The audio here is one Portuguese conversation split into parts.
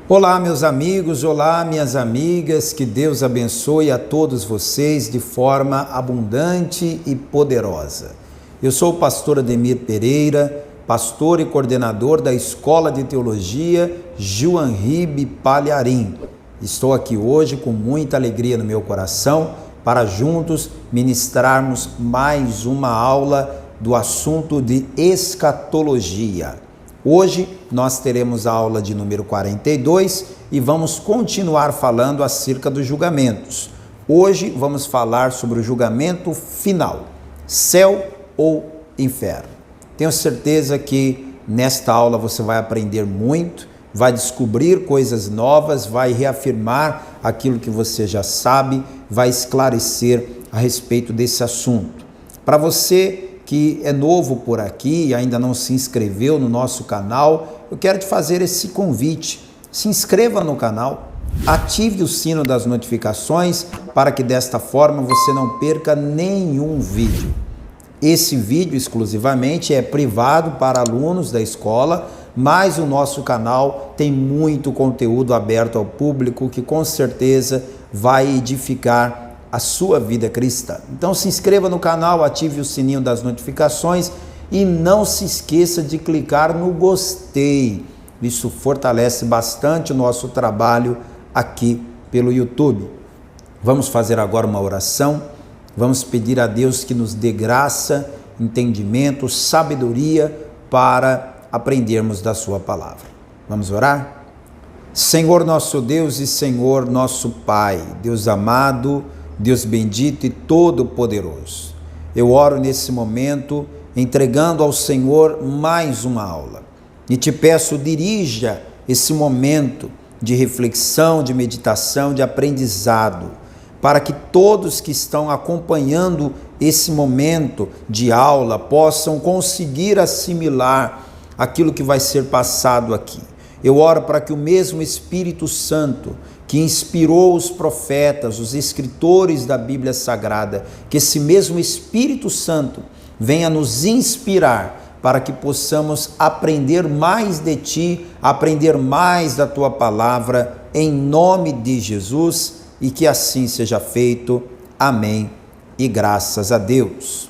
Olá, meus amigos, olá, minhas amigas, que Deus abençoe a todos vocês de forma abundante e poderosa. Eu sou o pastor Ademir Pereira, pastor e coordenador da Escola de Teologia João Ribe Palharim. Estou aqui hoje com muita alegria no meu coração para juntos ministrarmos mais uma aula do assunto de escatologia. Hoje nós teremos a aula de número 42 e vamos continuar falando acerca dos julgamentos. Hoje vamos falar sobre o julgamento final, céu ou inferno. Tenho certeza que nesta aula você vai aprender muito, vai descobrir coisas novas, vai reafirmar aquilo que você já sabe, vai esclarecer a respeito desse assunto. Para você que é novo por aqui e ainda não se inscreveu no nosso canal, eu quero te fazer esse convite. Se inscreva no canal, ative o sino das notificações para que desta forma você não perca nenhum vídeo. Esse vídeo exclusivamente é privado para alunos da escola, mas o nosso canal tem muito conteúdo aberto ao público que com certeza vai edificar a sua vida cristã. Então se inscreva no canal, ative o sininho das notificações e não se esqueça de clicar no gostei. Isso fortalece bastante o nosso trabalho aqui pelo YouTube. Vamos fazer agora uma oração. Vamos pedir a Deus que nos dê graça, entendimento, sabedoria para aprendermos da sua palavra. Vamos orar? Senhor nosso Deus e Senhor nosso Pai, Deus amado, Deus bendito e todo-poderoso, eu oro nesse momento, entregando ao Senhor mais uma aula. E te peço, dirija esse momento de reflexão, de meditação, de aprendizado, para que todos que estão acompanhando esse momento de aula possam conseguir assimilar aquilo que vai ser passado aqui. Eu oro para que o mesmo Espírito Santo que inspirou os profetas, os escritores da Bíblia Sagrada, que esse mesmo Espírito Santo venha nos inspirar para que possamos aprender mais de Ti, aprender mais da Tua Palavra, em nome de Jesus, e que assim seja feito. Amém. E graças a Deus.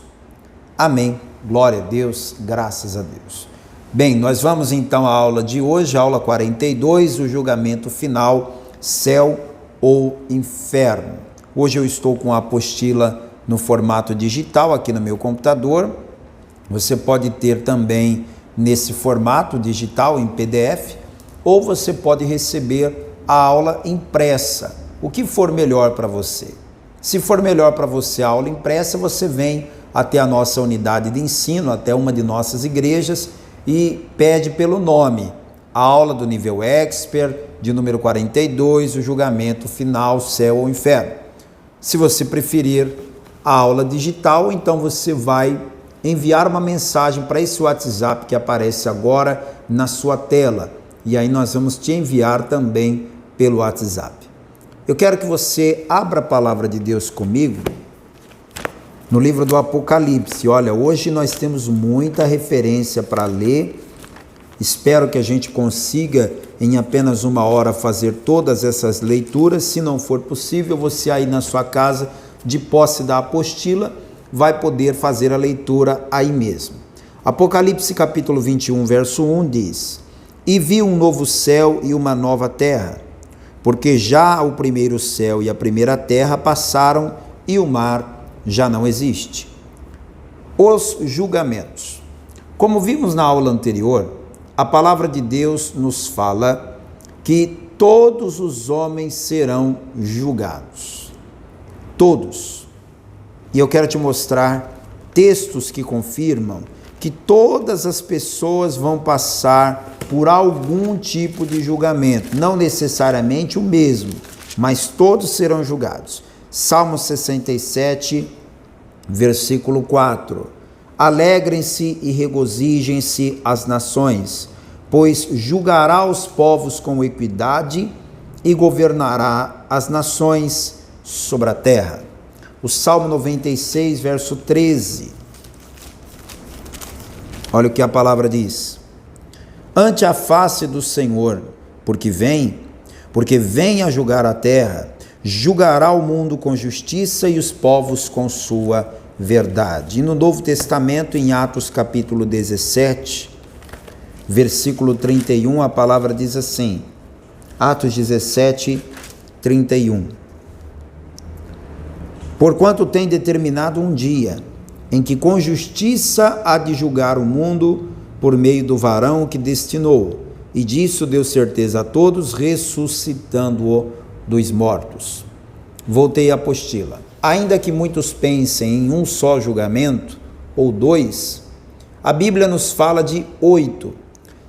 Amém. Glória a Deus, graças a Deus. Bem, nós vamos então à aula de hoje, aula 42, o julgamento final, céu ou inferno. Hoje eu estou com a apostila no formato digital aqui no meu computador. Você pode ter também nesse formato digital em PDF, ou você pode receber a aula impressa, o que for melhor para você. Se for melhor para você a aula impressa, você vem até a nossa unidade de ensino, até uma de nossas igrejas e pede pelo nome, a aula do nível Expert, de número 42, o julgamento final, céu ou inferno. Se você preferir a aula digital, então você vai enviar uma mensagem para esse WhatsApp que aparece agora na sua tela. E aí nós vamos te enviar também pelo WhatsApp. Eu quero que você abra a palavra de Deus comigo no livro do Apocalipse. Olha, hoje nós temos muita referência para ler. Espero que a gente consiga em apenas uma hora fazer todas essas leituras. Se não for possível, você aí na sua casa, de posse da apostila, vai poder fazer a leitura aí mesmo. Apocalipse capítulo 21, verso 1 diz: E vi um novo céu e uma nova terra, porque já o primeiro céu e a primeira terra passaram e o mar já não existe. Os julgamentos. Como vimos na aula anterior, a palavra de Deus nos fala que todos os homens serão julgados. Todos. E eu quero te mostrar textos que confirmam que todas as pessoas vão passar por algum tipo de julgamento. Não necessariamente o mesmo, mas todos serão julgados. Salmo 67, versículo 4. Alegrem-se e regozijem-se as nações, pois julgará os povos com equidade e governará as nações sobre a terra. O Salmo 96, verso 13. Olha o que a palavra diz: ante a face do Senhor, porque vem porque vem a julgar a terra, julgará o mundo com justiça e os povos com sua verdade. E no Novo Testamento, em Atos capítulo 17, versículo 31, a palavra diz assim, Atos 17, 31. Porquanto tem determinado um dia, em que com justiça há de julgar o mundo por meio do varão que destinou, e disso deu certeza a todos, ressuscitando-o dos mortos. Voltei à apostila. Ainda que muitos pensem em um só julgamento, ou dois, a Bíblia nos fala de 8,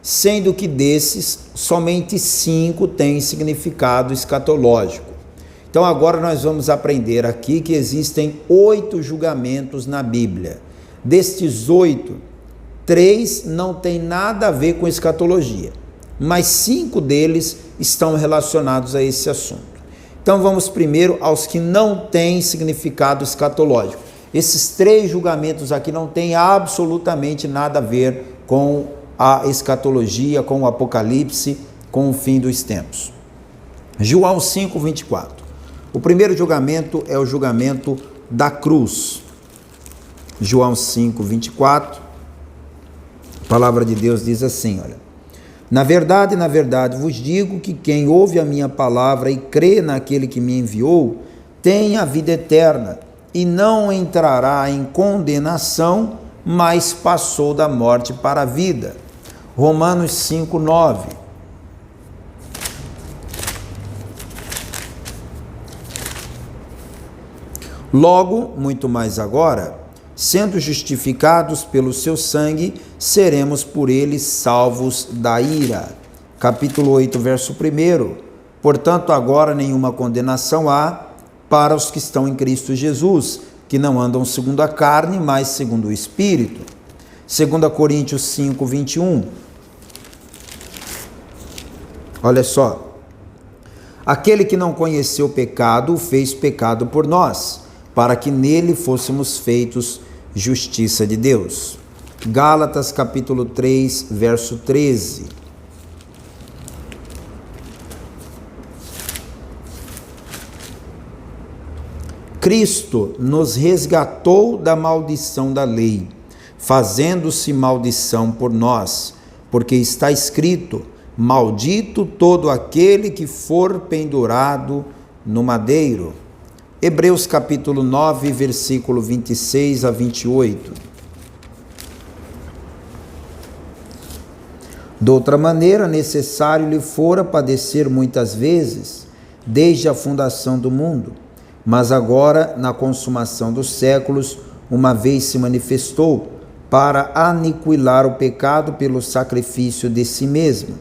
sendo que desses, somente 5 têm significado escatológico. Então agora nós vamos aprender aqui que existem 8 julgamentos na Bíblia. Destes 8, 3 não tem nada a ver com escatologia, mas 5 deles estão relacionados a esse assunto. Então vamos primeiro aos que não têm significado escatológico. Esses 3 julgamentos aqui não têm absolutamente nada a ver com a escatologia, com o Apocalipse, com o fim dos tempos. João 5, 24. O primeiro julgamento é o julgamento da cruz. João 5, 24. A palavra de Deus diz assim, olha. Na verdade, vos digo que quem ouve a minha palavra e crê naquele que me enviou, tem a vida eterna e não entrará em condenação, mas passou da morte para a vida. Romanos 5, 9. Logo, muito mais agora, sendo justificados pelo seu sangue, seremos por ele salvos da ira. Capítulo 8, verso 1. Portanto, agora nenhuma condenação há para os que estão em Cristo Jesus, que não andam segundo a carne, mas segundo o Espírito. 2 Coríntios 5, 21. Olha só. Aquele que não conheceu o pecado, o fez pecado por nós, para que nele fôssemos feitos justiça de Deus. Gálatas capítulo 3, verso 13. Cristo nos resgatou da maldição da lei, fazendo-se maldição por nós, porque está escrito: maldito todo aquele que for pendurado no madeiro. Hebreus capítulo 9, versículo 26 a 28. De outra maneira, necessário lhe fora padecer muitas vezes, desde a fundação do mundo, mas agora, na consumação dos séculos, uma vez se manifestou, para aniquilar o pecado pelo sacrifício de si mesmo.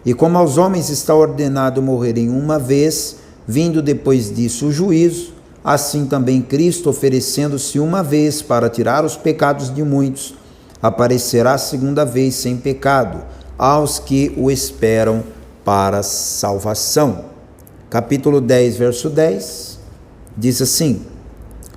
E como aos homens está ordenado morrerem uma vez, vindo depois disso o juízo, assim também Cristo, oferecendo-se uma vez para tirar os pecados de muitos, aparecerá segunda vez sem pecado aos que o esperam para salvação. Capítulo 10, verso 10, diz assim: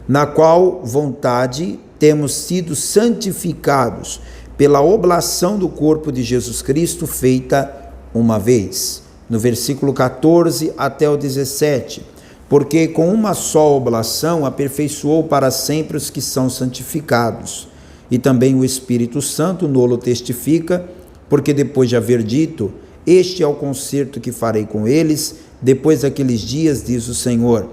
na qual vontade temos sido santificados pela oblação do corpo de Jesus Cristo feita uma vez. No versículo 14 até o 17, porque com uma só oblação aperfeiçoou para sempre os que são santificados. E também o Espírito Santo nolo testifica, porque depois de haver dito: este é o concerto que farei com eles, depois daqueles dias, diz o Senhor,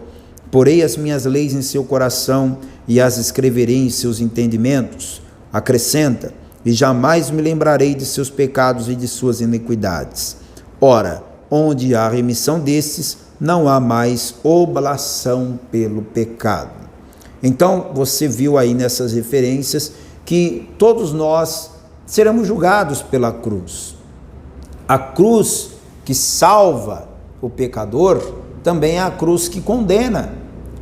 porei as minhas leis em seu coração e as escreverei em seus entendimentos. Acrescenta: e jamais me lembrarei de seus pecados e de suas iniquidades. Ora, onde há remissão desses, não há mais oblação pelo pecado. Então, você viu aí nessas referências que todos nós seremos julgados pela cruz. A cruz que salva o pecador também é a cruz que condena.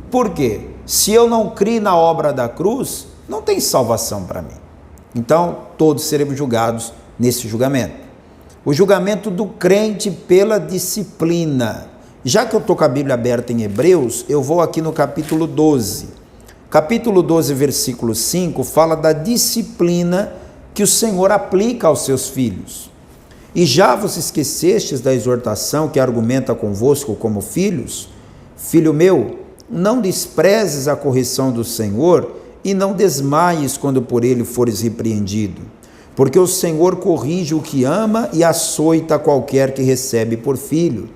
Por quê? Se eu não criei na obra da cruz, não tem salvação para mim. Então, todos seremos julgados nesse julgamento. O julgamento do crente pela disciplina. Já que eu estou com a Bíblia aberta em Hebreus, eu vou aqui no capítulo 12. Capítulo 12, versículo 5, fala da disciplina que o Senhor aplica aos seus filhos. E já vos esquecestes da exortação que argumenta convosco como filhos? Filho meu, não desprezes a correção do Senhor e não desmaies quando por ele fores repreendido. Porque o Senhor corrige o que ama e açoita qualquer que recebe por filho.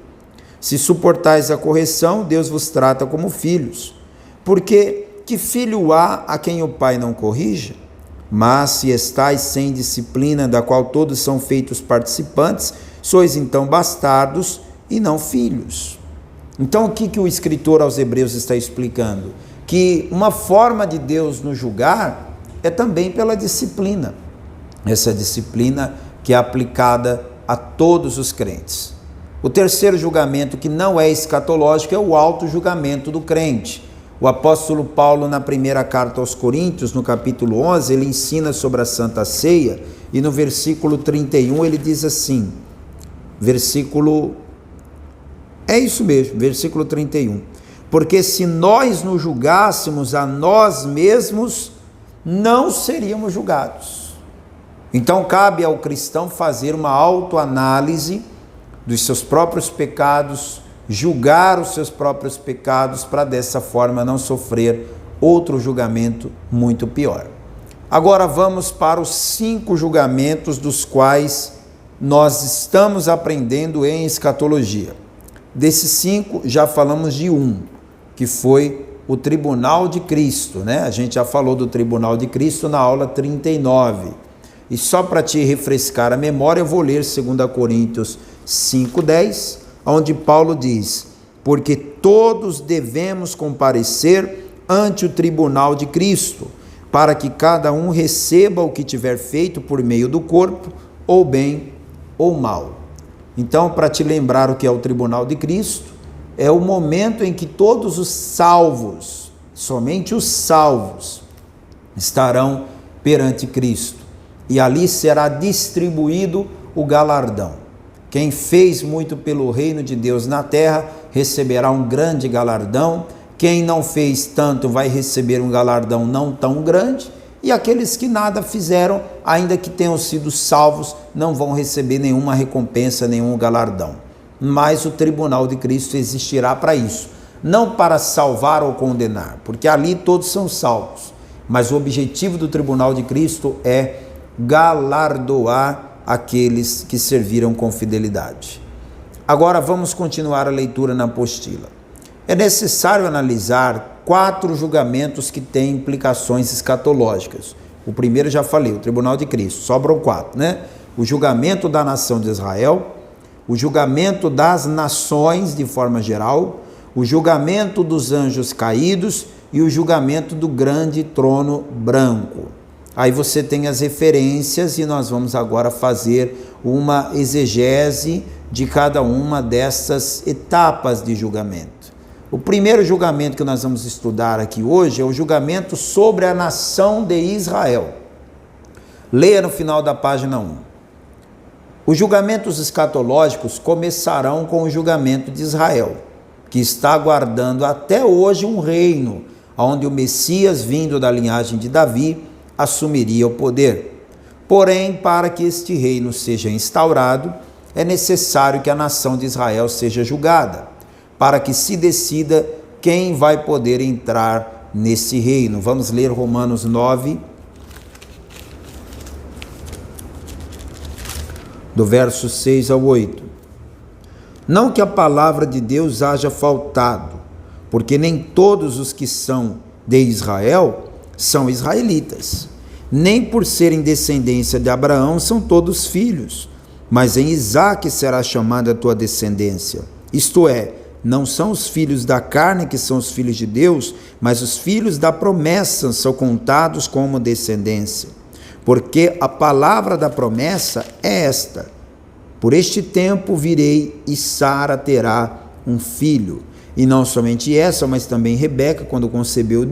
Se suportais a correção, Deus vos trata como filhos. Porque que filho há a quem o pai não corrija? Mas se estais sem disciplina, da qual todos são feitos participantes, sois então bastardos e não filhos. Então o que o escritor aos Hebreus está explicando? Que uma forma de Deus nos julgar é também pela disciplina. Essa disciplina que é aplicada a todos os crentes. O terceiro julgamento, que não é escatológico, é o auto-julgamento do crente. O apóstolo Paulo, na primeira carta aos Coríntios, no capítulo 11, ele ensina sobre a Santa Ceia, e no versículo 31 ele diz assim, versículo 31, porque se nós nos julgássemos a nós mesmos, não seríamos julgados. Então cabe ao cristão fazer uma autoanálise dos seus próprios pecados, julgar os seus próprios pecados, para dessa forma não sofrer outro julgamento muito pior. Agora vamos para os 5 julgamentos dos quais nós estamos aprendendo em escatologia. Desses 5, já falamos de um, que foi o tribunal de Cristo, né? A gente já falou do tribunal de Cristo na aula 39. E só para te refrescar a memória, eu vou ler 2 Coríntios 5:10, onde Paulo diz: porque todos devemos comparecer ante o tribunal de Cristo, para que cada um receba o que tiver feito por meio do corpo, ou bem ou mal. Então, para te lembrar o que é o tribunal de Cristo, é o momento em que todos os salvos, somente os salvos, estarão perante Cristo. E ali será distribuído o galardão. Quem fez muito pelo reino de Deus na terra receberá um grande galardão. Quem não fez tanto vai receber um galardão não tão grande. E aqueles que nada fizeram, ainda que tenham sido salvos, não vão receber nenhuma recompensa, nenhum galardão. Mas o tribunal de Cristo existirá para isso. Não para salvar ou condenar, porque ali todos são salvos. Mas o objetivo do tribunal de Cristo é galardoar aqueles que serviram com fidelidade. Agora vamos continuar a leitura na apostila. É necessário analisar 4 julgamentos que têm implicações escatológicas. O primeiro já falei, o tribunal de Cristo, sobram 4, né? O julgamento da nação de Israel, o julgamento das nações de forma geral, o julgamento dos anjos caídos e o julgamento do grande trono branco. Aí você tem as referências e nós vamos agora fazer uma exegese de cada uma dessas etapas de julgamento. O primeiro julgamento que nós vamos estudar aqui hoje é o julgamento sobre a nação de Israel. Leia no final da página 1. Os julgamentos escatológicos começarão com o julgamento de Israel, que está aguardando até hoje um reino, onde o Messias, vindo da linhagem de Davi, assumiria o poder. Porém, para que este reino seja instaurado, é necessário que a nação de Israel seja julgada, para que se decida quem vai poder entrar nesse reino. Vamos ler Romanos 9, do verso 6 ao 8. Não que a palavra de Deus haja faltado, porque nem todos os que são de Israel são israelitas, nem por serem descendência de Abraão são todos filhos, mas em Isaque será chamada a tua descendência. Isto é, não são os filhos da carne que são os filhos de Deus, mas os filhos da promessa são contados como descendência. Porque a palavra da promessa é esta: por este tempo virei e Sara terá um filho. E não somente essa, mas também Rebeca, quando concebeu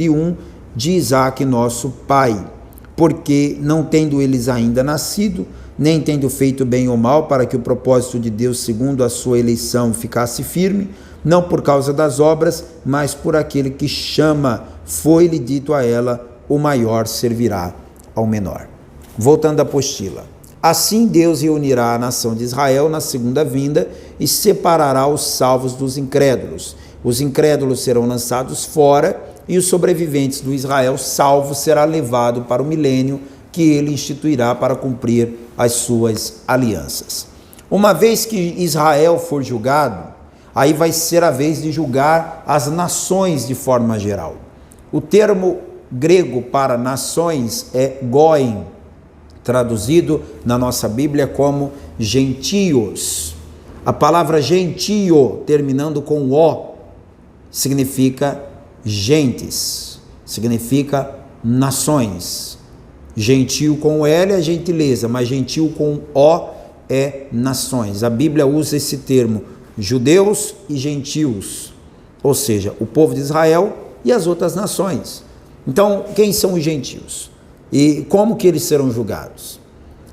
de Isaque nosso pai, porque não tendo eles ainda nascido, nem tendo feito bem ou mal, para que o propósito de Deus segundo a sua eleição ficasse firme, não por causa das obras, mas por aquele que chama, foi-lhe dito a ela: o maior servirá ao menor. Voltando à apostila. Assim Deus reunirá a nação de Israel na segunda vinda e separará os salvos dos incrédulos. Os incrédulos serão lançados fora e os sobreviventes do Israel salvo será levado para o milênio que ele instituirá para cumprir as suas alianças. Uma vez que Israel for julgado, aí vai ser a vez de julgar as nações de forma geral. O termo grego para nações é goim, traduzido na nossa Bíblia como gentios. A palavra gentio, terminando com o, significa gentes, significa nações. Gentio com L é gentileza, mas gentio com O é nações. A Bíblia usa esse termo, judeus e gentios, ou seja, o povo de Israel e as outras nações. Então, quem são os gentios? E como que eles serão julgados?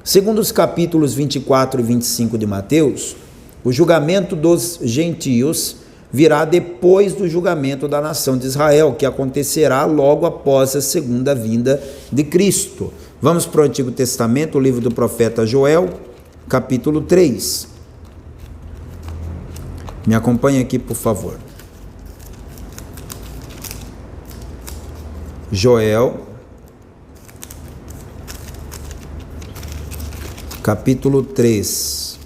Segundo os capítulos 24 e 25 de Mateus, o julgamento dos gentios virá depois do julgamento da nação de Israel, que acontecerá logo após a segunda vinda de Cristo. Vamos para o Antigo Testamento, o livro do profeta Joel, capítulo 3. Me acompanhe aqui, por favor. Joel, capítulo 3.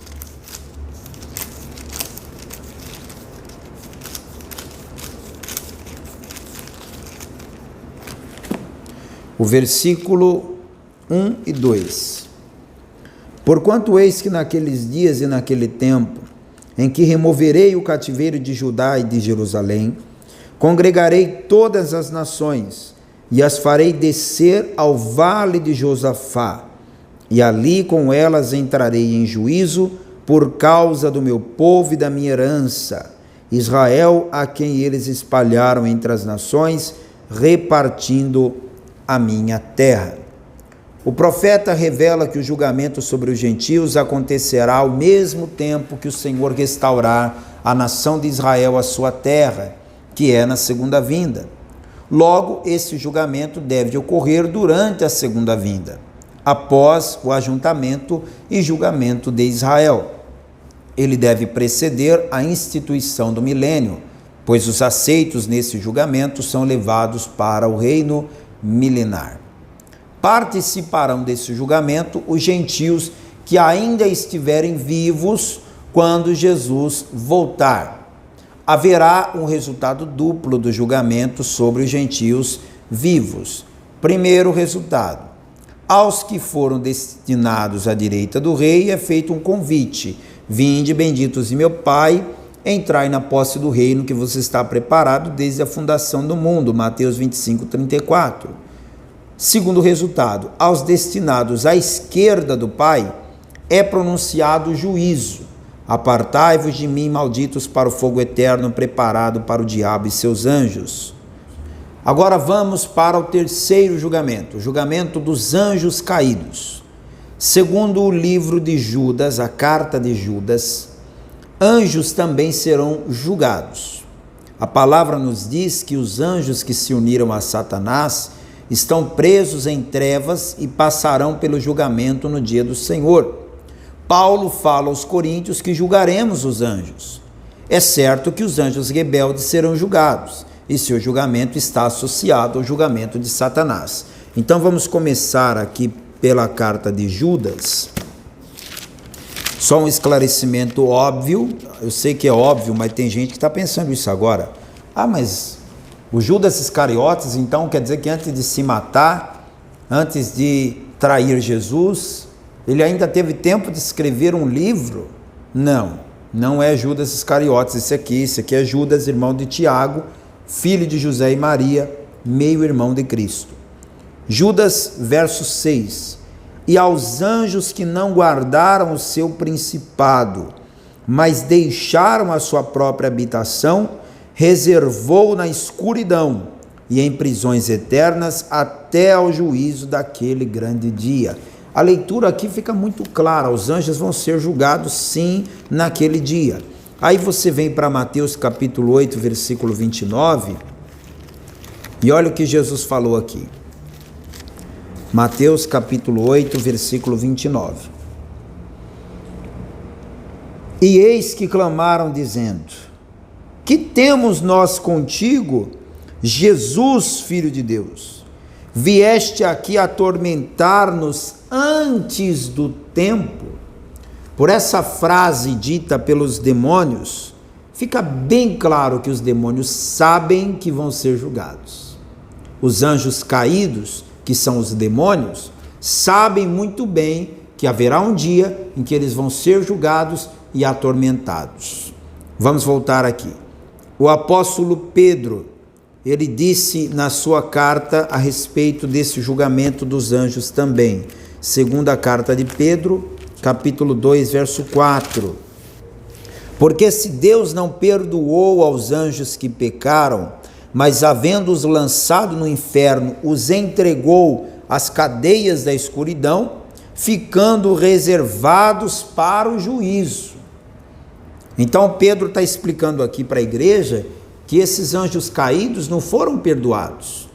O versículo 1 e 2. Porquanto eis que naqueles dias e naquele tempo, em que removerei o cativeiro de Judá e de Jerusalém, congregarei todas as nações, e as farei descer ao vale de Josafá, e ali com elas entrarei em juízo por causa do meu povo e da minha herança, Israel, a quem eles espalharam entre as nações, repartindo a minha terra. O profeta revela que o julgamento sobre os gentios acontecerá ao mesmo tempo que o Senhor restaurar a nação de Israel à sua terra, que é na segunda vinda. Logo, esse julgamento deve ocorrer durante a segunda vinda, após o ajuntamento e julgamento de Israel. Ele deve preceder a instituição do milênio, pois os aceitos nesse julgamento são levados para o reino milenar. Participarão desse julgamento os gentios que ainda estiverem vivos quando Jesus voltar. Haverá um resultado duplo do julgamento sobre os gentios vivos. Primeiro resultado: aos que foram destinados à direita do rei é feito um convite: vinde, benditos de meu Pai, entrai na posse do reino que vos está preparado desde a fundação do mundo. Mateus 25, 34. Segundo resultado: aos destinados à esquerda do Pai é pronunciado juízo: apartai-vos de mim, malditos, para o fogo eterno preparado para o diabo e seus anjos. Agora vamos para o terceiro julgamento, o julgamento dos anjos caídos. Segundo o livro de Judas, a carta de Judas, anjos também serão julgados. A palavra nos diz que os anjos que se uniram a Satanás estão presos em trevas e passarão pelo julgamento no dia do Senhor. Paulo fala aos coríntios que julgaremos os anjos. É certo que os anjos rebeldes serão julgados, e seu julgamento está associado ao julgamento de Satanás. Então vamos começar aqui pela carta de Judas. Só um esclarecimento óbvio, eu sei que é óbvio, mas tem gente que está pensando isso agora. Mas o Judas Iscariotes, então, quer dizer que antes de se matar, antes de trair Jesus, ele ainda teve tempo de escrever um livro? Não, não é Judas Iscariotes esse aqui é Judas, irmão de Tiago, filho de José e Maria, meio-irmão de Cristo. Judas, verso 6. E aos anjos que não guardaram o seu principado, mas deixaram a sua própria habitação, reservou na escuridão e em prisões eternas até ao juízo daquele grande dia. A leitura aqui fica muito clara: os anjos vão ser julgados sim naquele dia. Aí você vem para Mateus capítulo 8, versículo 29, e olha o que Jesus falou aqui. Mateus capítulo 8, versículo 29. E eis que clamaram dizendo: que temos nós contigo, Jesus, Filho de Deus? Vieste aqui atormentar-nos antes do tempo? Por essa frase dita pelos demônios, fica bem claro que os demônios sabem que vão ser julgados. Os anjos caídos, que são os demônios, sabem muito bem que haverá um dia em que eles vão ser julgados e atormentados. Vamos voltar aqui. O apóstolo Pedro, ele disse na sua carta a respeito desse julgamento dos anjos também. Segunda carta de Pedro, capítulo 2, verso 4. Porque se Deus não perdoou aos anjos que pecaram, mas havendo-os lançado no inferno, os entregou às cadeias da escuridão, ficando reservados para o juízo. Então Pedro está explicando aqui para a igreja que esses anjos caídos não foram perdoados.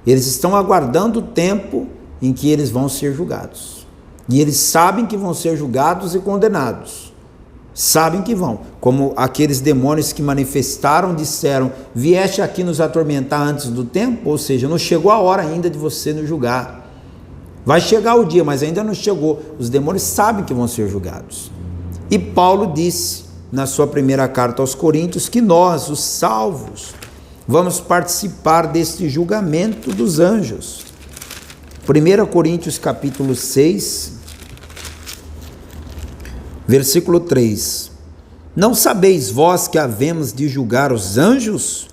Eles estão aguardando o tempo em que eles vão ser julgados. E eles sabem que vão ser julgados e condenados. Sabem que vão. Como aqueles demônios que manifestaram, disseram: vieste aqui nos atormentar antes do tempo? Ou seja, não chegou a hora ainda de você nos julgar. Vai chegar o dia, mas ainda não chegou. Os demônios sabem que vão ser julgados. E Paulo disse na sua primeira carta aos Coríntios que nós, os salvos, vamos participar deste julgamento dos anjos. 1 Coríntios capítulo 6, versículo 3. Não sabeis vós que havemos de julgar os anjos?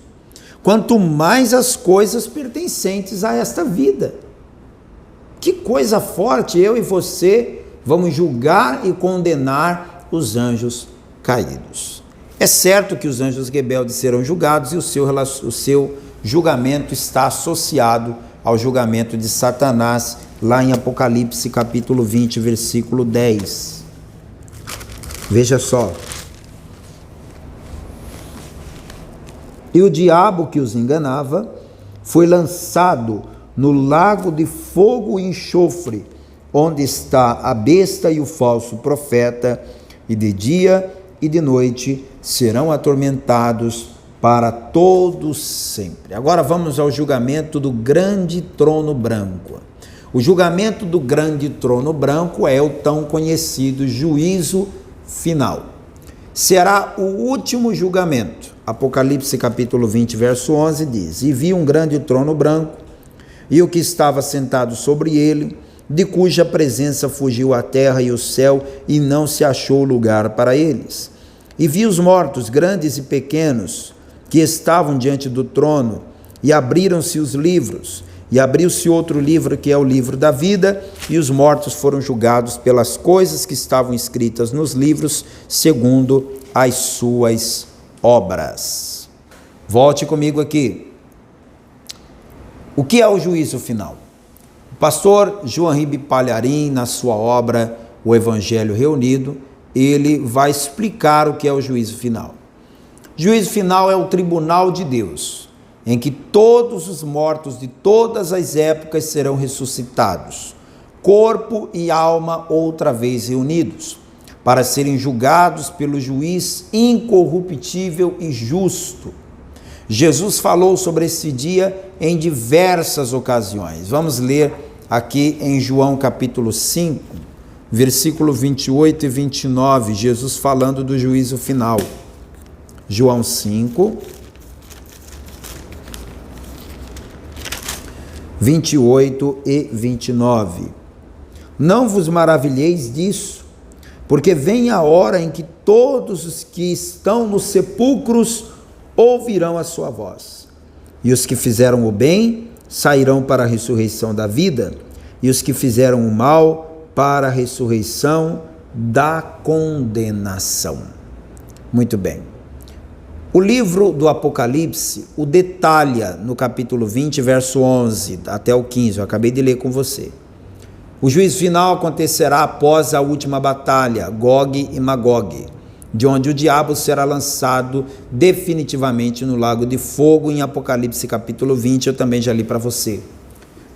Quanto mais as coisas pertencentes a esta vida. Que coisa forte! Eu e você vamos julgar e condenar os anjos caídos. É certo que os anjos rebeldes serão julgados e o seu julgamento está associado ao julgamento de Satanás, lá em Apocalipse capítulo 20, versículo 10. Veja só. E o diabo que os enganava foi lançado no lago de fogo e enxofre, onde está a besta e o falso profeta, e de dia e de noite serão atormentados para todos sempre. Agora vamos ao julgamento do grande trono branco. O julgamento do grande trono branco é o tão conhecido juízo final. Será o último julgamento. Apocalipse capítulo 20, verso 11 diz: e vi um grande trono branco, e o que estava sentado sobre ele, de cuja presença fugiu a terra e o céu, e não se achou lugar para eles. E vi os mortos, grandes e pequenos, que estavam diante do trono, e abriram-se os livros, e abriu-se outro livro, que é o livro da vida, e os mortos foram julgados pelas coisas que estavam escritas nos livros, segundo as suas obras. Volte comigo aqui. O que é o juízo final? O pastor João Ribe Palharim, na sua obra O Evangelho Reunido, ele vai explicar o que é o juízo final. Juízo final é o tribunal de Deus, em que todos os mortos de todas as épocas serão ressuscitados, corpo e alma outra vez reunidos, para serem julgados pelo juiz incorruptível e justo. Jesus falou sobre esse dia em diversas ocasiões. Vamos ler aqui em João capítulo 5, versículo 28 e 29, Jesus falando do juízo final. João 5, 28 e 29. Não vos maravilheis disso, porque vem a hora em que todos os que estão nos sepulcros ouvirão a sua voz, e os que fizeram o bem sairão para a ressurreição da vida, e os que fizeram o mal para a ressurreição da condenação. Muito bem. O livro do Apocalipse o detalha no capítulo 20, verso 11 até o 15, eu acabei de ler com você. O juízo final acontecerá após a última batalha, Gog e Magog, de onde o diabo será lançado definitivamente no lago de fogo, em Apocalipse capítulo 20, eu também já li para você.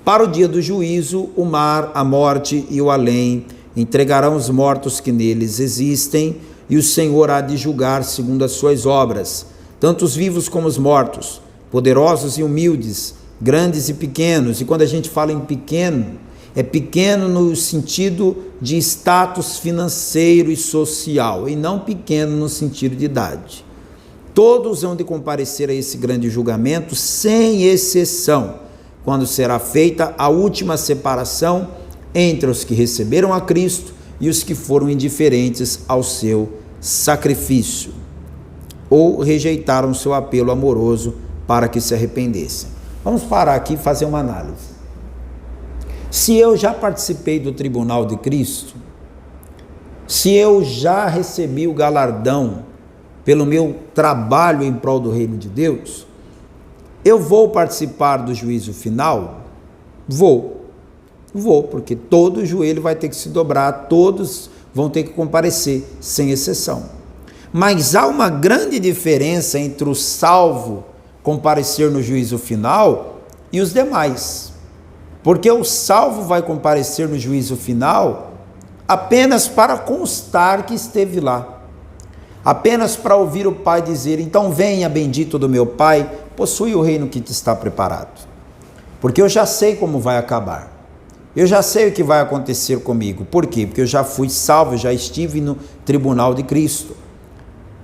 Para o dia do juízo, o mar, a morte e o além entregarão os mortos que neles existem, e o Senhor há de julgar segundo as suas obras, tanto os vivos como os mortos, poderosos e humildes, grandes e pequenos. E quando a gente fala em pequeno, é pequeno no sentido de status financeiro e social, e não pequeno no sentido de idade. Todos hão de comparecer a esse grande julgamento, sem exceção, quando será feita a última separação entre os que receberam a Cristo e os que foram indiferentes ao seu sacrifício, ou rejeitaram seu apelo amoroso para que se arrependessem. Vamos parar aqui e fazer uma análise. Se eu já participei do tribunal de Cristo, se eu já recebi o galardão pelo meu trabalho em prol do reino de Deus, eu vou participar do juízo final? Vou, porque todo joelho vai ter que se dobrar, todos vão ter que comparecer, sem exceção. Mas há uma grande diferença entre o salvo comparecer no juízo final e os demais. Porque o salvo vai comparecer no juízo final apenas para constar que esteve lá, apenas para ouvir o Pai dizer: então venha, bendito do meu Pai, possui o reino que te está preparado. Porque eu já sei como vai acabar, eu já sei o que vai acontecer comigo. Por quê? Porque eu já fui salvo, já estive no tribunal de Cristo.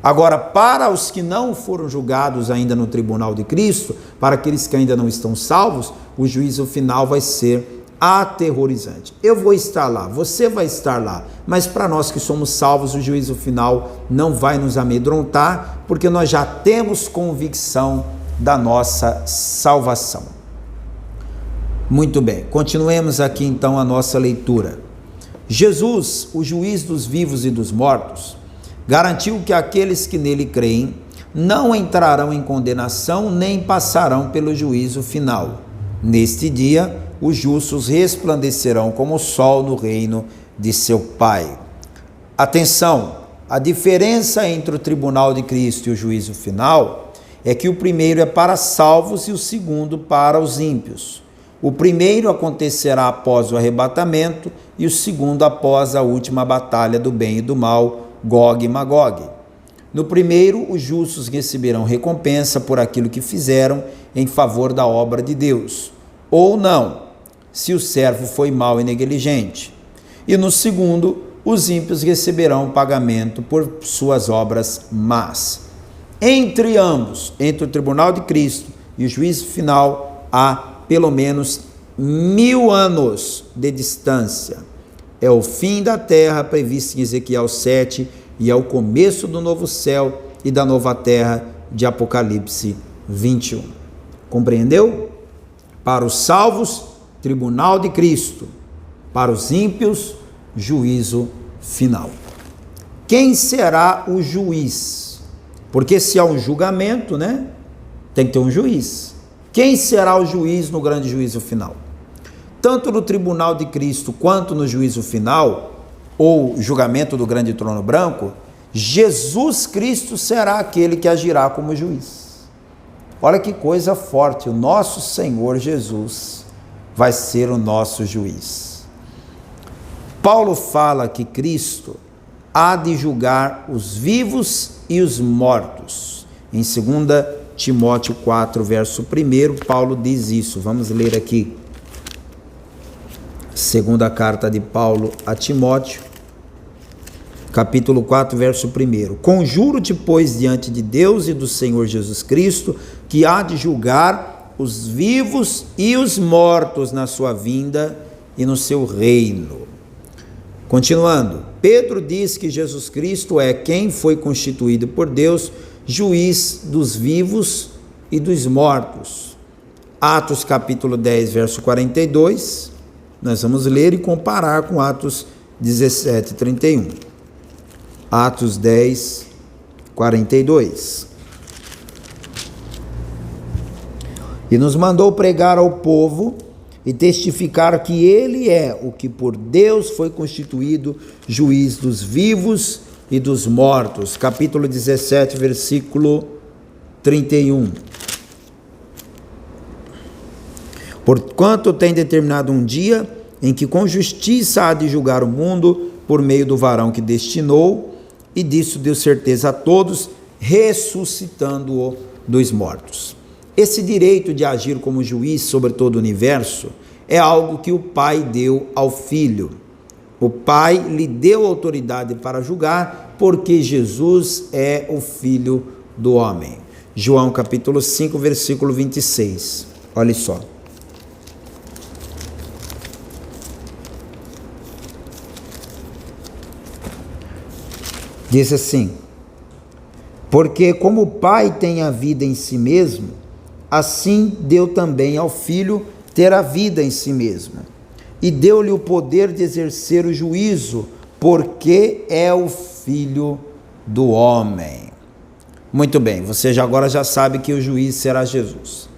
Agora, para os que não foram julgados ainda no tribunal de Cristo, para aqueles que ainda não estão salvos, o juízo final vai ser aterrorizante. Eu vou estar lá, você vai estar lá, mas para nós que somos salvos, o juízo final não vai nos amedrontar, porque nós já temos convicção da nossa salvação. Muito bem, continuemos aqui então a nossa leitura. Jesus, o juiz dos vivos e dos mortos, garantiu que aqueles que nele creem não entrarão em condenação nem passarão pelo juízo final. Neste dia, os justos resplandecerão como o sol no reino de seu Pai. Atenção, a diferença entre o tribunal de Cristo e o juízo final é que o primeiro é para salvos e o segundo para os ímpios. O primeiro acontecerá após o arrebatamento e o segundo após a última batalha do bem e do mal, Gog e Magog. No primeiro, os justos receberão recompensa por aquilo que fizeram em favor da obra de Deus, ou não, se o servo foi mau e negligente. E no segundo, os ímpios receberão pagamento por suas obras más. Entre ambos, entre o tribunal de Cristo e o juízo final, há pelo menos 1000 anos de distância. É o fim da terra previsto em Ezequiel 7 e é o começo do novo céu e da nova terra de Apocalipse 21. Compreendeu? Para os salvos, tribunal de Cristo. Para os ímpios, juízo final. Quem será o juiz? Porque se há um julgamento, né, tem que ter um juiz. Quem será o juiz no grande juízo final? Tanto no tribunal de Cristo quanto no juízo final, ou julgamento do grande trono branco, Jesus Cristo será aquele que agirá como juiz. Olha que coisa forte, o nosso Senhor Jesus vai ser o nosso juiz. Paulo fala que Cristo há de julgar os vivos e os mortos. Em 2 Timóteo 4, verso 1, Paulo diz isso. Vamos ler aqui. Segunda carta de Paulo a Timóteo, capítulo 4, verso 1. Conjuro-te, pois, diante de Deus e do Senhor Jesus Cristo, que há de julgar os vivos e os mortos na sua vinda e no seu reino. Continuando, Pedro diz que Jesus Cristo é quem foi constituído por Deus, juiz dos vivos e dos mortos. Atos capítulo 10, verso 42, nós vamos ler e comparar com Atos 17, 31. Atos 10, 42. E nos mandou pregar ao povo e testificar que ele é o que por Deus foi constituído juiz dos vivos e dos mortos. Capítulo 17, versículo 31. Porquanto tem determinado um dia em que com justiça há de julgar o mundo por meio do varão que destinou, e disso deu certeza a todos, ressuscitando-o dos mortos. Esse direito de agir como juiz sobre todo o universo é algo que o Pai deu ao Filho. O Pai lhe deu autoridade para julgar, porque Jesus é o Filho do homem. João capítulo 5, versículo 26. Olha só. Diz assim: porque como o Pai tem a vida em si mesmo, assim deu também ao Filho ter a vida em si mesmo, e deu-lhe o poder de exercer o juízo, porque é o Filho do homem. Muito bem, você agora já sabe que o juiz será Jesus.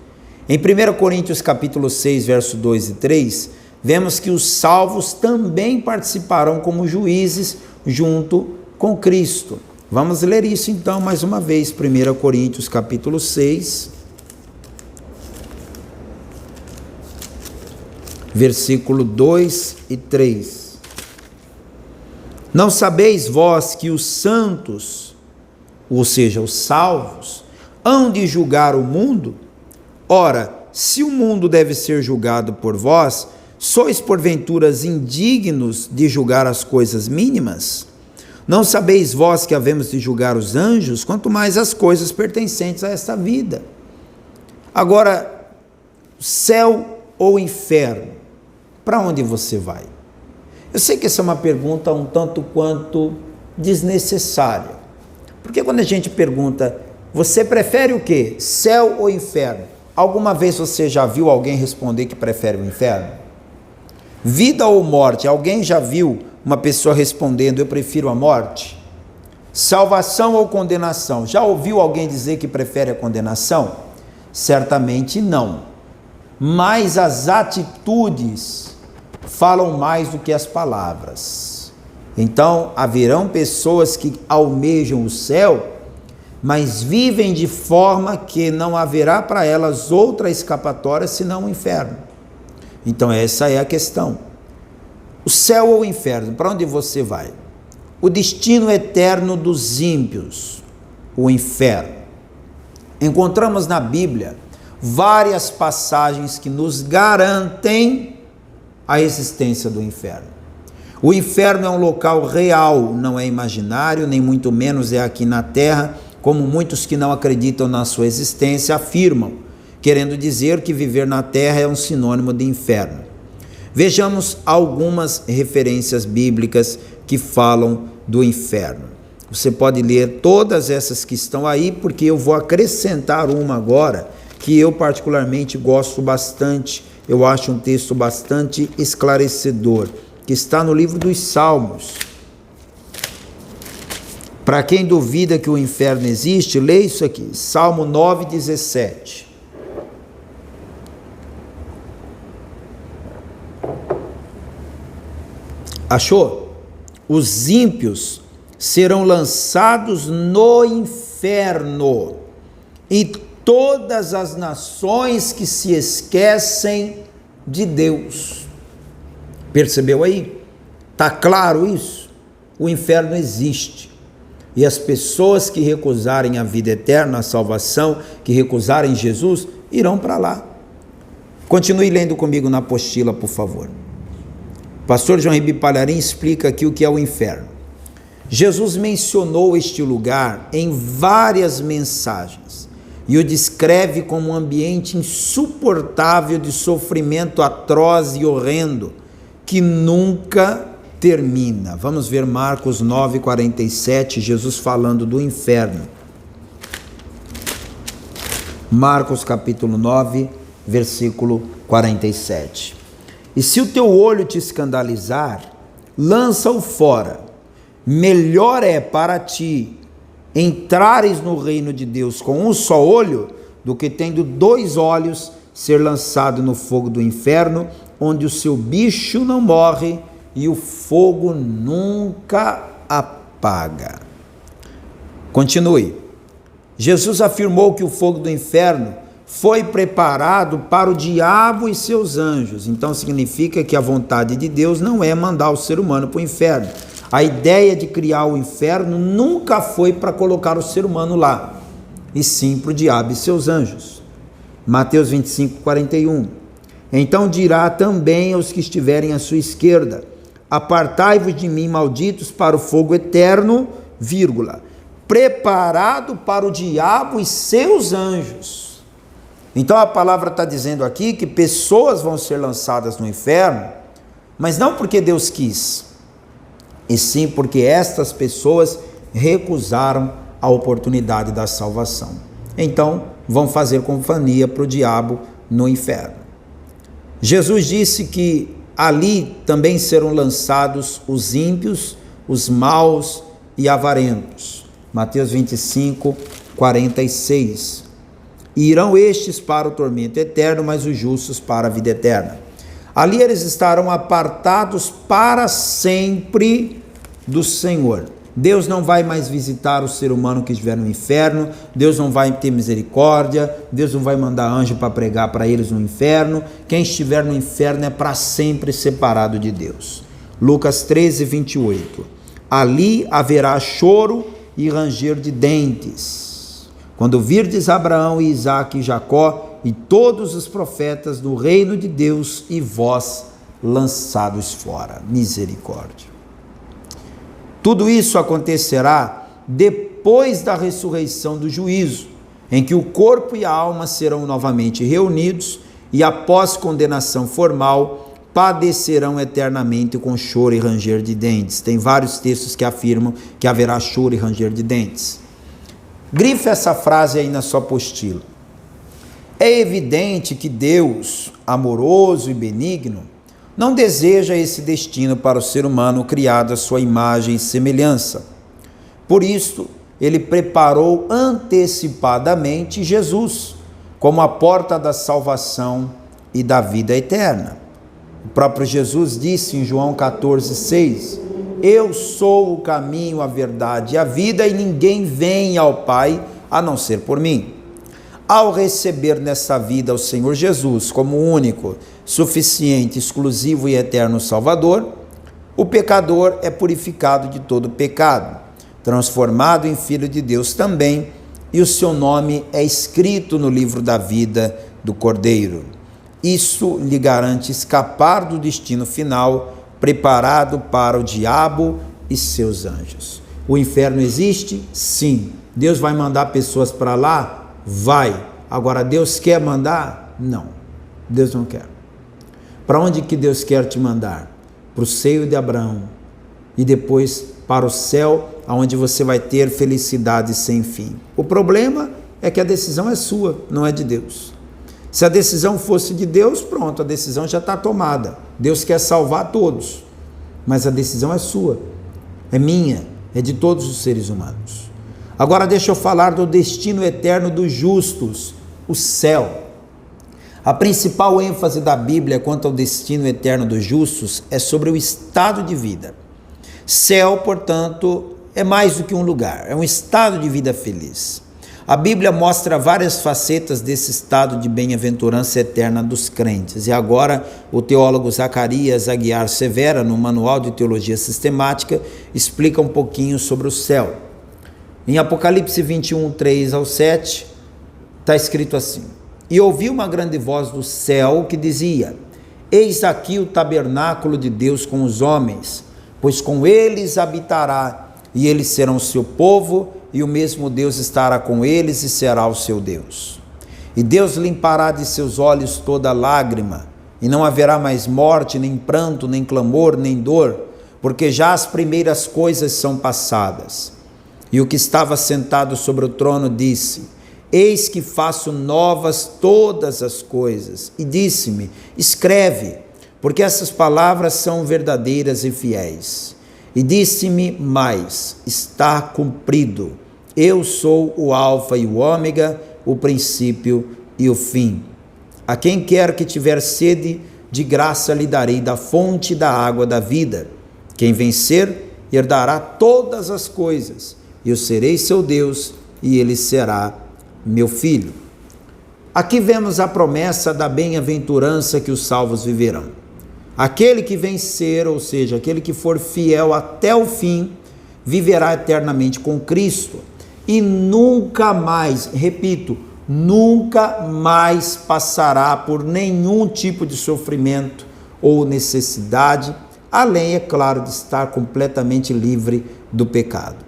Em 1 Coríntios capítulo 6, verso 2 e 3, vemos que os salvos também participarão como juízes junto com Cristo. Vamos ler isso então mais uma vez, 1 Coríntios capítulo 6, versículo 2 e 3. Não sabeis vós que os santos, ou seja, os salvos, hão de julgar o mundo? Ora, se o mundo deve ser julgado por vós, sois porventura indignos de julgar as coisas mínimas? Não sabeis vós que havemos de julgar os anjos, quanto mais as coisas pertencentes a esta vida? Agora, céu ou inferno? Para onde você vai? Eu sei que essa é uma pergunta um tanto quanto desnecessária. Porque quando a gente pergunta, você prefere o quê? Céu ou inferno? Alguma vez você já viu alguém responder que prefere o inferno? Vida ou morte? Alguém já viu uma pessoa respondendo, eu prefiro a morte? Salvação ou condenação? Já ouviu alguém dizer que prefere a condenação? Certamente não. Mas as atitudes falam mais do que as palavras. Então, haverão pessoas que almejam o céu, mas vivem de forma que não haverá para elas outra escapatória senão o inferno. Então, essa é a questão. O céu ou o inferno, para onde você vai? O destino eterno dos ímpios, o inferno. Encontramos na Bíblia várias passagens que nos garantem a existência do inferno. O inferno é um local real, não é imaginário, nem muito menos é aqui na terra, como muitos que não acreditam na sua existência afirmam, querendo dizer que viver na terra é um sinônimo de inferno. Vejamos algumas referências bíblicas que falam do inferno. Você pode ler todas essas que estão aí, porque eu vou acrescentar uma agora, que eu particularmente gosto bastante. Eu acho um texto bastante esclarecedor, que está no livro dos Salmos. Para quem duvida que o inferno existe, leia isso aqui, Salmo 9:17. Achou? Os ímpios serão lançados no inferno, e todas as nações que se esquecem de Deus. Percebeu aí? Está claro isso? O inferno existe. E as pessoas que recusarem a vida eterna, a salvação, que recusarem Jesus, irão para lá. Continue lendo comigo na apostila, por favor. Pastor João Ribeiro Palharim explica aqui o que é o inferno. Jesus mencionou este lugar em várias mensagens e o descreve como um ambiente insuportável de sofrimento atroz e horrendo, que nunca termina. Vamos ver Marcos 9:47, Jesus falando do inferno. Marcos capítulo 9, versículo 47. E se o teu olho te escandalizar, lança-o fora. Melhor é para ti entrares no reino de Deus com um só olho, do que tendo 2 olhos ser lançado no fogo do inferno, onde o seu bicho não morre e o fogo nunca apaga. Continue. Jesus afirmou que o fogo do inferno foi preparado para o diabo e seus anjos. Então significa que a vontade de Deus não é mandar o ser humano para o inferno. A ideia de criar o inferno nunca foi para colocar o ser humano lá, e sim para o diabo e seus anjos. Mateus 25, 41. Então dirá também aos que estiverem à sua esquerda: apartai-vos de mim, malditos, para o fogo eterno, preparado para o diabo e seus anjos. Então a palavra está dizendo aqui que pessoas vão ser lançadas no inferno, mas não porque Deus quis, e sim porque estas pessoas recusaram a oportunidade da salvação. Então vão fazer companhia para o diabo no inferno. Jesus disse que ali também serão lançados os ímpios, os maus e avarentos. Mateus 25, 46. E irão estes para o tormento eterno, mas os justos para a vida eterna. Ali eles estarão apartados para sempre do Senhor. Deus não vai mais visitar o ser humano que estiver no inferno, Deus não vai ter misericórdia, Deus não vai mandar anjo para pregar para eles no inferno. Quem estiver no inferno é para sempre separado de Deus. Lucas 13, 28. Ali haverá choro e ranger de dentes, quando virdes Abraão e Isaque e Jacó e todos os profetas do reino de Deus e vós lançados fora. Misericórdia. Tudo isso acontecerá depois da ressurreição do juízo, em que o corpo e a alma serão novamente reunidos e, após condenação formal, padecerão eternamente com choro e ranger de dentes. Tem vários textos que afirmam que haverá choro e ranger de dentes. Grife essa frase aí na sua apostila. É evidente que Deus, amoroso e benigno, não deseja esse destino para o ser humano criado à sua imagem e semelhança. Por isso, ele preparou antecipadamente Jesus como a porta da salvação e da vida eterna. O próprio Jesus disse em João 14, 6: eu sou o caminho, a verdade e a vida, e ninguém vem ao Pai a não ser por mim. Ao receber nessa vida o Senhor Jesus como único, suficiente, exclusivo e eterno Salvador, o pecador é purificado de todo pecado, transformado em filho de Deus também, e o seu nome é escrito no livro da vida do Cordeiro. Isso lhe garante escapar do destino final preparado para o diabo e seus anjos. O inferno existe? Sim. Deus vai mandar pessoas para lá? Vai. Agora, Deus quer mandar? Não. Deus não quer. Para onde que Deus quer te mandar? Para o seio de Abraão. E depois para o céu, onde você vai ter felicidade sem fim. O problema é que a decisão é sua, não é de Deus. Se a decisão fosse de Deus, pronto, a decisão já está tomada. Deus quer salvar todos, mas a decisão é sua, é minha, é de todos os seres humanos. Agora deixa eu falar do destino eterno dos justos, o céu. A principal ênfase da Bíblia quanto ao destino eterno dos justos é sobre o estado de vida. Céu, portanto, é mais do que um lugar, é um estado de vida feliz. A Bíblia mostra várias facetas desse estado de bem-aventurança eterna dos crentes. E agora o teólogo Zacarias Aguiar Severa, no Manual de Teologia Sistemática, explica um pouquinho sobre o céu. Em Apocalipse 21, 3 ao 7, está escrito assim: e ouvi uma grande voz do céu que dizia: eis aqui o tabernáculo de Deus com os homens, pois com eles habitará, e eles serão seu povo, e o mesmo Deus estará com eles e será o seu Deus. E Deus limpará de seus olhos toda lágrima, e não haverá mais morte, nem pranto, nem clamor, nem dor, porque já as primeiras coisas são passadas. E o que estava sentado sobre o trono disse: eis que faço novas todas as coisas. E disse-me: escreve, porque essas palavras são verdadeiras e fiéis. E disse-me mais: está cumprido. Eu sou o alfa e o ômega, o princípio e o fim. A quem quer que tiver sede, de graça lhe darei da fonte da água da vida. Quem vencer, herdará todas as coisas. Eu serei seu Deus, e ele será meu filho. Aqui vemos a promessa da bem-aventurança que os salvos viverão. Aquele que vencer, ou seja, aquele que for fiel até o fim, viverá eternamente com Cristo e nunca mais, repito, nunca mais passará por nenhum tipo de sofrimento ou necessidade, além, é claro, de estar completamente livre do pecado.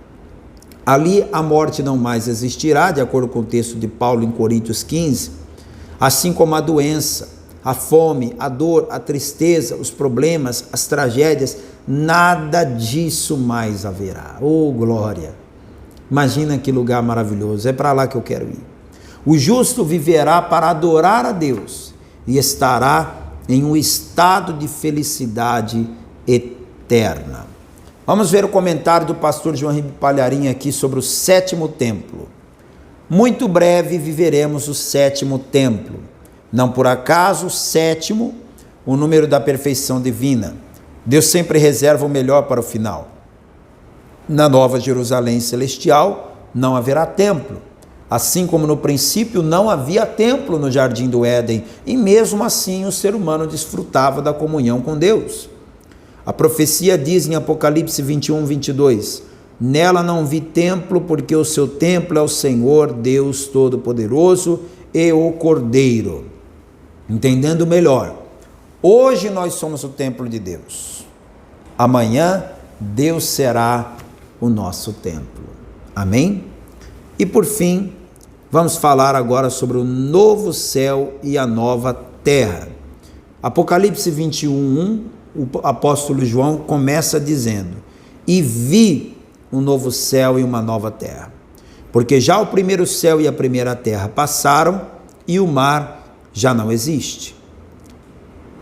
Ali a morte não mais existirá, de acordo com o texto de Paulo em Coríntios 15, assim como a doença, a fome, a dor, a tristeza, os problemas, as tragédias, nada disso mais haverá. Oh, glória! Imagina que lugar maravilhoso, é para lá que eu quero ir. O justo viverá para adorar a Deus e estará em um estado de felicidade eterna. Vamos ver o comentário do pastor João Ribeiro Palharim aqui sobre o sétimo templo. Muito breve viveremos o sétimo templo. Não por acaso, o sétimo, o número da perfeição divina. Deus sempre reserva o melhor para o final. Na Nova Jerusalém Celestial não haverá templo. Assim como no princípio não havia templo no Jardim do Éden, e mesmo assim o ser humano desfrutava da comunhão com Deus. A profecia diz em Apocalipse 21, 22, nela não vi templo, porque o seu templo é o Senhor, Deus Todo-Poderoso e o Cordeiro. Entendendo melhor, hoje nós somos o templo de Deus. Amanhã Deus será o nosso templo. Amém? E por fim, vamos falar agora sobre o novo céu e a nova terra. Apocalipse 21:1, o apóstolo João começa dizendo: e vi um novo céu e uma nova terra, porque já o primeiro céu e a primeira terra passaram e o mar já não existe.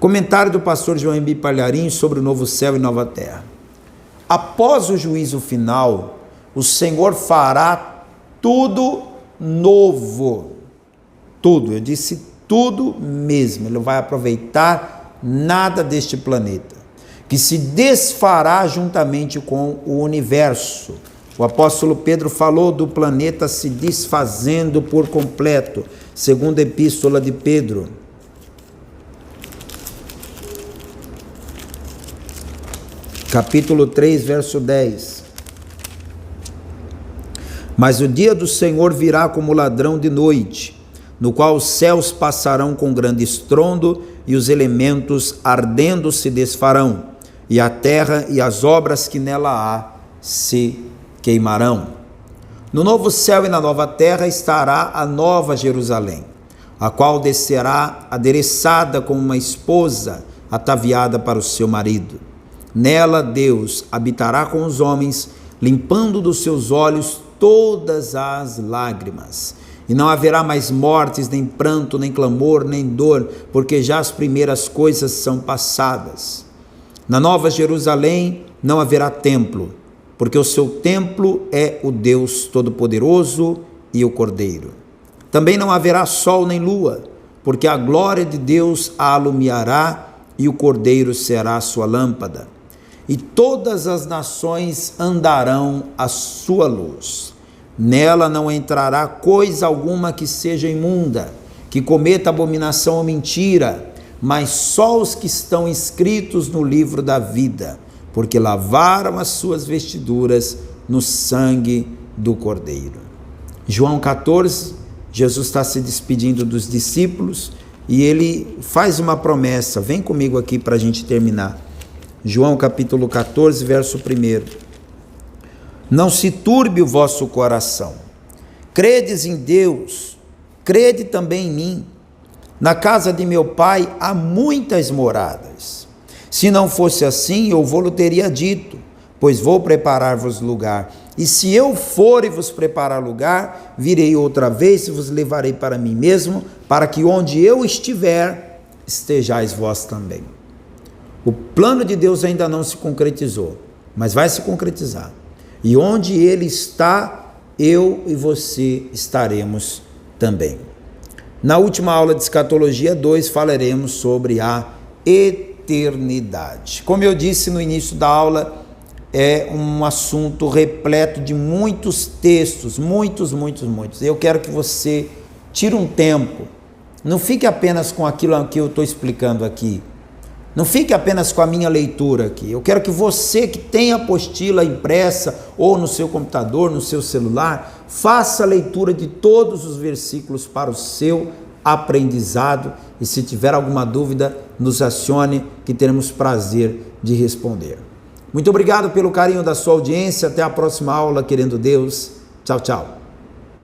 Comentário do pastor João Ribeiro Palharim sobre o novo céu e nova terra. Após o juízo final, o Senhor fará tudo novo. Tudo, eu disse tudo mesmo. Ele não vai aproveitar nada deste planeta, que se desfará juntamente com o universo. O apóstolo Pedro falou do planeta se desfazendo por completo, segunda epístola de Pedro. Capítulo 3, verso 10. Mas o dia do Senhor virá como ladrão de noite, no qual os céus passarão com grande estrondo e os elementos ardendo se desfarão, e a terra e as obras que nela há se queimarão. No novo céu e na nova terra estará a nova Jerusalém, a qual descerá adereçada como uma esposa ataviada para o seu marido. Nela Deus habitará com os homens, limpando dos seus olhos todas as lágrimas. E não haverá mais mortes, nem pranto, nem clamor, nem dor, porque já as primeiras coisas são passadas. Na nova Jerusalém não haverá templo, porque o seu templo é o Deus Todo-Poderoso e o Cordeiro. Também não haverá sol nem lua, porque a glória de Deus a alumiará e o Cordeiro será a sua lâmpada. E todas as nações andarão à sua luz. Nela não entrará coisa alguma que seja imunda, que cometa abominação ou mentira, mas só os que estão inscritos no livro da vida, porque lavaram as suas vestiduras no sangue do Cordeiro. João 14, Jesus está se despedindo dos discípulos e ele faz uma promessa. Vem comigo aqui para a gente terminar. João capítulo 14, verso 1. Não se turbe o vosso coração. Credes em Deus, crede também em mim. Na casa de meu pai há muitas moradas. Se não fosse assim, eu vou-lhe teria dito, pois vou preparar-vos lugar. E se eu for e vos preparar lugar, virei outra vez e vos levarei para mim mesmo, para que onde eu estiver, estejais vós também. O plano de Deus ainda não se concretizou, mas vai se concretizar. E onde Ele está, eu e você estaremos também. Na última aula de Escatologia 2, falaremos sobre a eternidade. Como eu disse no início da aula, é um assunto repleto de muitos textos, muitos. Eu quero que você tire um tempo, não fique apenas com aquilo que eu estou explicando aqui. Não fique apenas com a minha leitura aqui. Eu quero que você que tem a apostila impressa ou no seu computador, no seu celular, faça a leitura de todos os versículos para o seu aprendizado. E se tiver alguma dúvida, nos acione que teremos prazer de responder. Muito obrigado pelo carinho da sua audiência. Até a próxima aula, querendo Deus. Tchau, tchau.